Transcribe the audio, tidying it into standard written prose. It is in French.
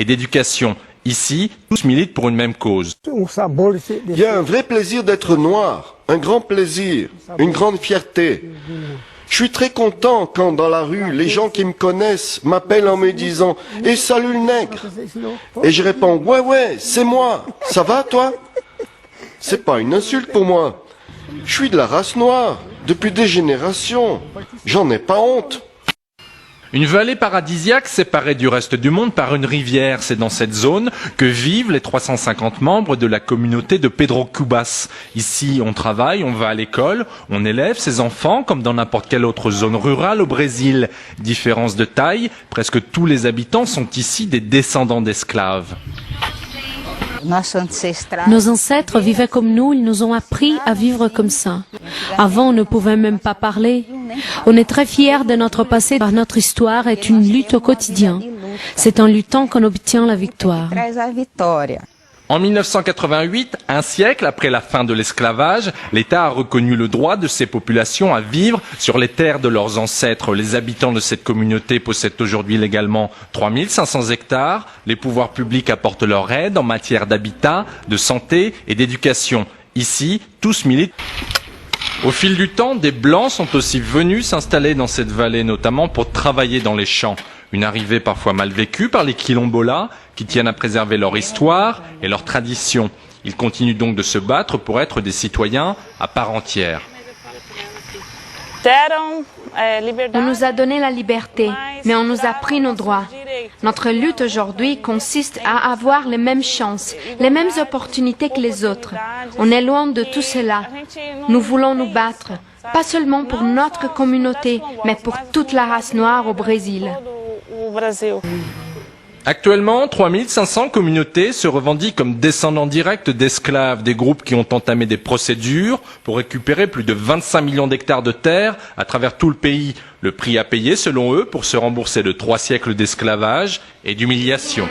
et d'éducation. Ici, tous militent pour une même cause. Il y a un vrai plaisir d'être noir, un grand plaisir, une grande fierté. Je suis très content quand dans la rue, les gens qui me connaissent m'appellent en me disant « Et salut le nègre !» Et je réponds « Ouais, c'est moi, ça va toi ?» C'est pas une insulte pour moi. Je suis de la race noire, depuis des générations. J'en ai pas honte. Une vallée paradisiaque séparée du reste du monde par une rivière. C'est dans cette zone que vivent les 350 membres de la communauté de Pedro Cubas. Ici, on travaille, on va à l'école, on élève ses enfants comme dans n'importe quelle autre zone rurale au Brésil. Différence de taille, presque tous les habitants sont ici des descendants d'esclaves. Nos ancêtres vivaient comme nous, ils nous ont appris à vivre comme ça. Avant, on ne pouvait même pas parler. On est très fiers de notre passé, car notre histoire est une lutte au quotidien. C'est en luttant qu'on obtient la victoire. En 1988, un siècle après la fin de l'esclavage, l'État a reconnu le droit de ces populations à vivre sur les terres de leurs ancêtres. Les habitants de cette communauté possèdent aujourd'hui légalement 3500 hectares. Les pouvoirs publics apportent leur aide en matière d'habitat, de santé et d'éducation. Ici, tous militent. Au fil du temps, des Blancs sont aussi venus s'installer dans cette vallée, notamment pour travailler dans les champs. Une arrivée parfois mal vécue par les quilombolas, qui tiennent à préserver leur histoire et leur tradition. Ils continuent donc de se battre pour être des citoyens à part entière. On nous a donné la liberté, mais on nous a pris nos droits. Notre lutte aujourd'hui consiste à avoir les mêmes chances, les mêmes opportunités que les autres. On est loin de tout cela. Nous voulons nous battre, pas seulement pour notre communauté, mais pour toute la race noire au Brésil. Actuellement, 3500 communautés se revendiquent comme descendants directs d'esclaves, des groupes qui ont entamé des procédures pour récupérer plus de 25 millions d'hectares de terre à travers tout le pays. Le prix à payer, selon eux, pour se rembourser de 3 siècles d'esclavage et d'humiliation.